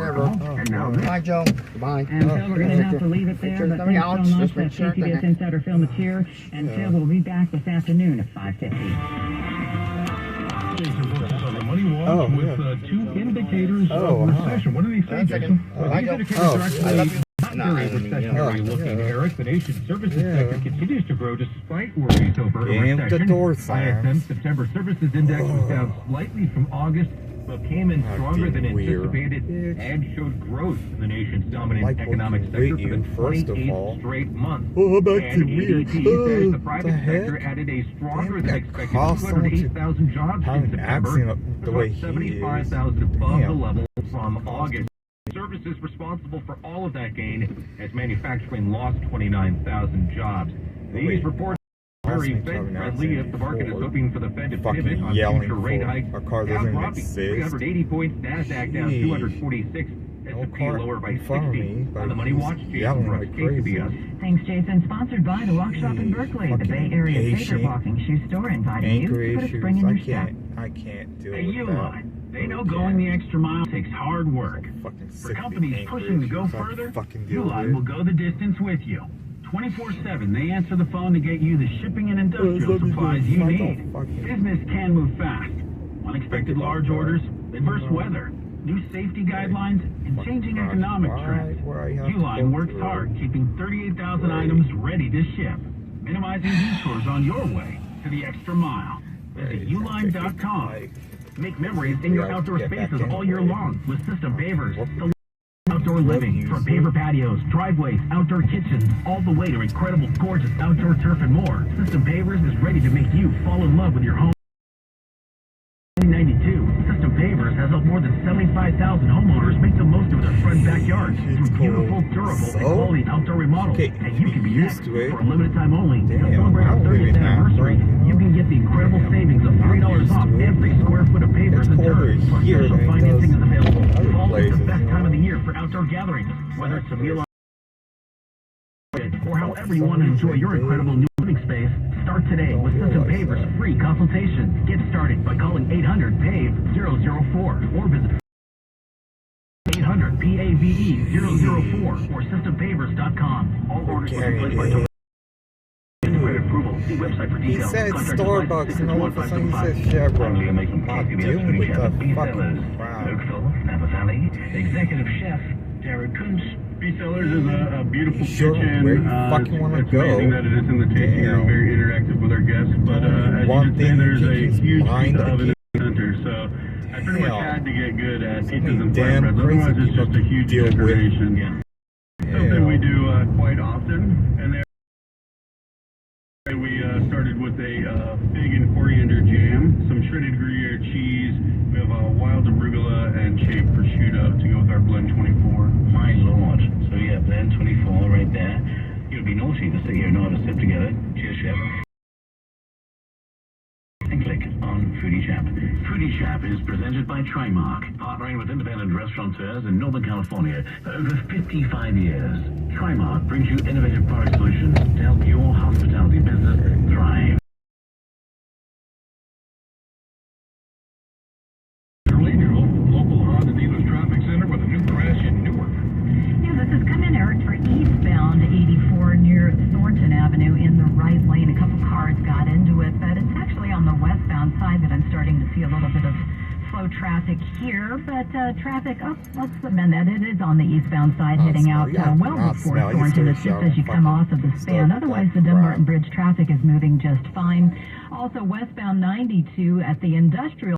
Bye, Joe. Bye. And Phil, we're going to have to leave it there, but thanks so much. That's KCBS Insider Film is here, and Phil will be back this afternoon at 5:50. On the Money Walk with two indicators of recession. What do they say, Jason? These indicators are actually not very recessionary looking, Eric. The nation's services sector continues to grow despite worries over a recession. ISM September Services Index was down slightly from August, but came in stronger than anticipated and showed growth in the nation's dominant economic sector for the 28th straight month. And ADP says the private sector added a stronger than expected 208,000 jobs in September, about 75,000 above the level from August. Services responsible for all of that gain, as manufacturing lost 29,000 jobs. These reports very Fed-friendly if the market is hoping for the Fed to pivot on future rate hikes. Dow dropping 380 points, NASDAQ down 246, S&P lower by 60. On the Money Watch, Jason Brooks, KCBS. Thanks, Jason. Sponsored by the Walk Shop in Berkeley, the Bay Area favorite walking shoe store, inviting you to put a spring in your step. I can't do it. Hey, Uline. They know going the extra mile takes hard work. For companies pushing to go further, Uline will go the distance with you. 24/7, they answer the phone to get you the shipping and industrial supplies you need. Business can move fast. Unexpected large orders, adverse weather, new safety guidelines, and changing economic trends. Uline works hard, keeping 38,000 items ready to ship, minimizing detours on your way to the extra mile. Visit uline.com. Make memories in your outdoor spaces all year long with System Pavers. Outdoor living, from paver patios, driveways, outdoor kitchens, all the way to incredible, gorgeous outdoor turf and more. System Pavers is ready to make you fall in love with your home. 1992, System Pavers has helped more than 75,000 homeowners make the most of their front backyards through beautiful, durable, and quality outdoor remodels. And you can be next. For a limited time only, to celebrate our 30th anniversary, you can get the incredible savings of $3 off every square foot of pavers and turf. Plus, special financing is available. Fall is the best time of the year for outdoor gatherings, whether it's a meal or however you want to enjoy your incredible new living space. Start today with System Pavers free consultation. Get started by calling 800-PAVE-004 or visit 800-PAVE-004 or SystemPavers.com. All orders will be placed by approval. See website for details. He said Starbucks and all of a sudden he says Chevron. I'm dealing with the fucking crowd. Napa Valley. Executive Chef Jared Kuntz. Resellers is a beautiful kitchen. Where you fucking want to go? Amazing that it is in the tasting room, very interactive with our guests. But as you can see, there's a huge pizza oven in the center. So I pretty much had to get good at pizzas and flatbreads. Otherwise, it's just a huge decoration. Something we do quite often. And we started with a fig and coriander jam, some shredded Gruyere cheese. We have a wild arugula and shaved prosciutto to go with our blend 24. My lord. So yeah, blend 24 right there. You'd be naughty to sit here and not have a sip together. Cheers, chef. And click on Foodie Chap. Foodie Chap is presented by Trimark, partnering with independent restaurateurs in Northern California for over 55 years. Trimark brings you innovative product solutions to help your hospitality business thrive. Your local Honda dealer's traffic center with a new crash in Newark. Yeah, this is coming, Eric, for eastbound 84 near Thornton Avenue in the right lane. A couple cars got into it, but it's actually on the westbound side that I'm starting to see a little bit of slow traffic here, but traffic, let's amend that. It is on the eastbound side heading out well before Thornton. It's just as you come off of the span. Otherwise, the Dunbarton Bridge traffic is moving just fine. Also, westbound 92 at the Industrial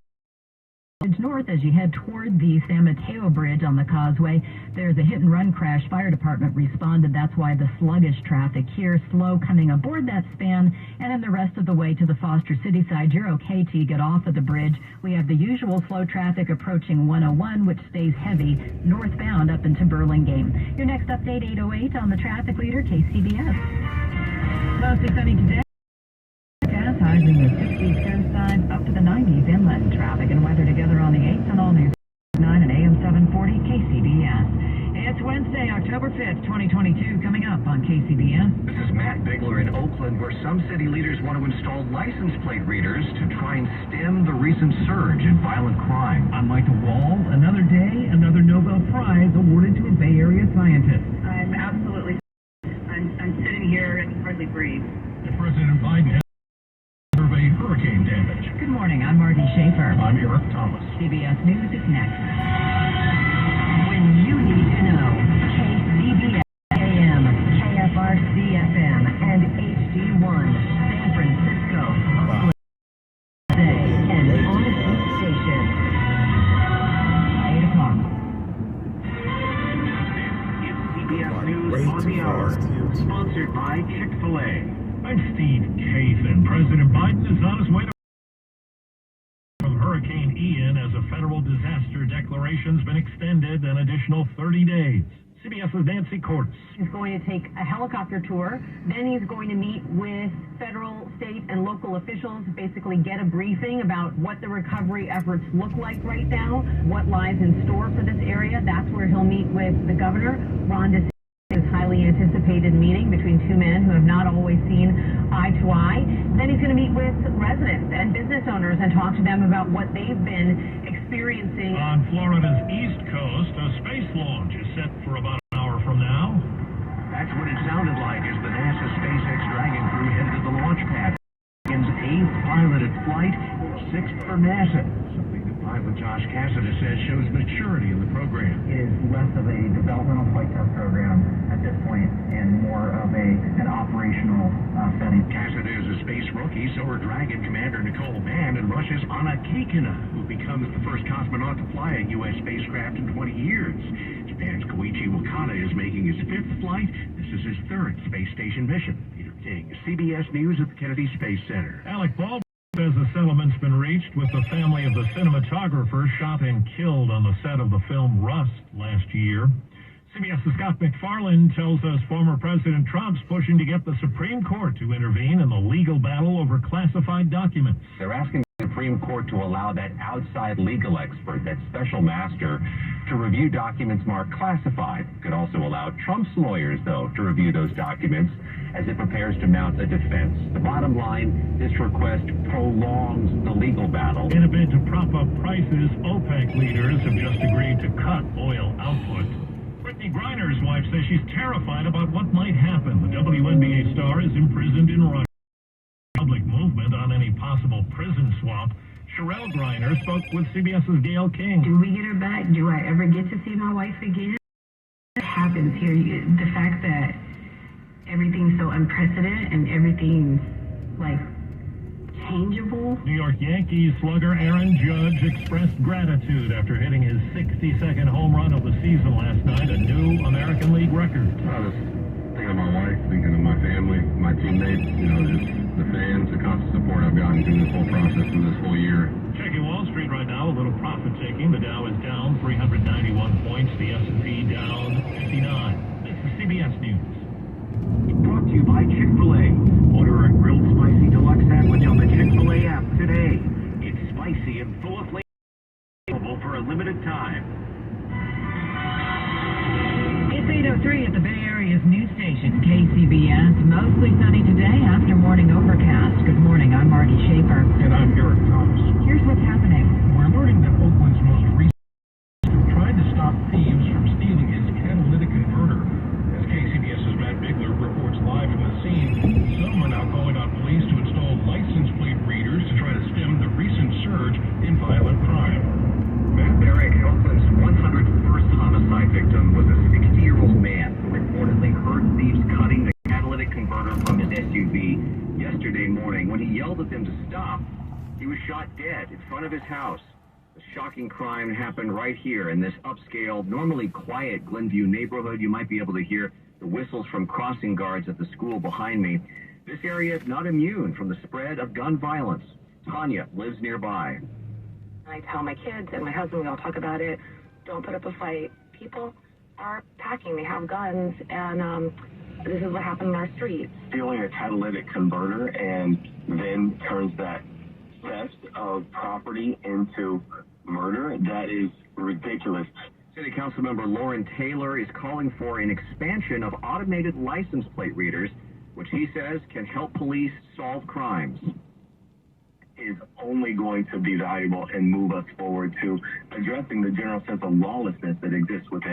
north as you head toward the San Mateo Bridge on the causeway. There's a hit-and-run crash. Fire department responded. That's why the sluggish traffic here. Slow coming aboard that span, and then the rest of the way to the Foster City side. You're okay till you get off of the bridge. We have the usual slow traffic approaching 101, which stays heavy northbound up into Burlingame. Your next update, 8:08 on the traffic leader, KCBS. Mostly sunny today. Highs in the 60s coastside, up to the 90s inland. Traffic and weather together on the 8th and all news 9 and AM 740 KCBS. It's Wednesday, October 5th, 2022, coming up on KCBS. This is Matt Bigler in Oakland, where some city leaders want to install license plate readers to try and stem the recent surge in violent crime. I'm Michael Wall. Another day, another Nobel Prize awarded to a Bay Area scientist. I'm absolutely... I'm sitting here and hardly breathe. President Biden has surveyed hurricane damage. Good morning, I'm Marty Schaefer. I'm Eric Thomas. CBS News is next. When you need to know, KCBS AM, KFRC FM, and HD1, San Francisco, Oakland, and on-the station. 8 o'clock. It's CBS News on the Hour, sponsored by Chick-fil-A. I'm Steve Kathan. President Biden is on his way to from Hurricane Ian as a federal disaster declaration's been extended an additional 30 days. CBS's Nancy Courts. He's going to take a helicopter tour. Then he's going to meet with federal, state, and local officials, basically get a briefing about what the recovery efforts look like right now, what lies in store for this area. That's where he'll meet with the governor, Ron DeSantis. This highly anticipated meeting between two men who have not always seen eye to eye. Then he's going to meet with residents and business owners and talk to them about what they've been experiencing. On Florida's east coast, a space launch is set for about an hour from now. That's what it sounded like as the NASA SpaceX Dragon crew headed to the launch pad. Its 8th piloted flight, 6th for NASA. Something that pilot Josh Cassidy says shows maturity in the program. It is less of a developmental flight test program at this point and more of an operational setting. Cassidy is a space rookie, so are Dragon Commander Nicole Mann and Russia's Anna Kikina, who becomes the first cosmonaut to fly a U.S. spacecraft in 20 years. Japan's Koichi Wakata is making his 5th flight. This is his 3rd space station mission. Peter King, CBS News at the Kennedy Space Center. Alec Baldwin says a settlement's been reached with the family of the cinematographer shot and killed on the set of the film Rust last year. CBS's Scott McFarland tells us former President Trump's pushing to get the Supreme Court to intervene in the legal battle over classified documents. They're asking the Supreme Court to allow that outside legal expert, that special master, to review documents marked classified. Could also allow Trump's lawyers, though, to review those documents as it prepares to mount a defense. The bottom line, this request prolongs the legal battle. In a bid to prop up prices, OPEC leaders have just agreed to cut oil output. Brittany Griner's wife says she's terrified about what might happen. The WNBA star is imprisoned in Russia. Public movement on any possible prison swap. Sherelle Griner spoke with CBS's Gail King. Do we get her back? Do I ever get to see my wife again? What happens here? The fact that everything's so unprecedented and everything's like changeable. New York Yankees slugger Aaron Judge expressed gratitude after hitting his 62nd home run of the season last night, a new American League record. I was thinking of my wife, thinking of my family, my teammates, just the fans, the constant support I've gotten through this whole process and this whole year. Checking Wall Street right now, a little profit taking. The Dow is down 391 points, the S&P down 59. This is CBS News. Brought to you by Chick-fil-A. Order a grilled spicy deluxe sandwich on the Chick-fil-A app today. It's spicy and full of flavor, available for a limited time. It's 8:03 at the Bay Area's news station, KCBS. Mostly sunny today after morning overcast. Good morning, I'm Marty Schaefer. And I'm Eric Thomas. Here's what's happening. We're learning that Oakland's most recent tried to stop thieves from stealing his catalytic converter. As KCBS's Matt Bigler reports live from the scene, some are now calling on police to install license plate readers to try to stem the recent surge in violent crime. Matt Barrick, Oakland's 101st homicide victim, was a 60-year-old man who reportedly heard thieves cutting the catalytic converter from his SUV yesterday morning. When he yelled at them to stop, he was shot dead in front of his house. The shocking crime happened right here in this upscale, normally quiet Glenview neighborhood. You might be able to hear the whistles from crossing guards at the school behind me. This area is not immune from the spread of gun violence. Tanya lives nearby. I tell my kids and my husband, we all talk about it, don't put up a fight. People are packing, they have guns, and this is what happened in our streets. Stealing a catalytic converter and then turns that theft of property into murder, that is ridiculous. City Council member Lauren Taylor is calling for an expansion of automated license plate readers, which he says can help police solve crimes. Is only going to be valuable and move us forward to addressing the general sense of lawlessness that exists within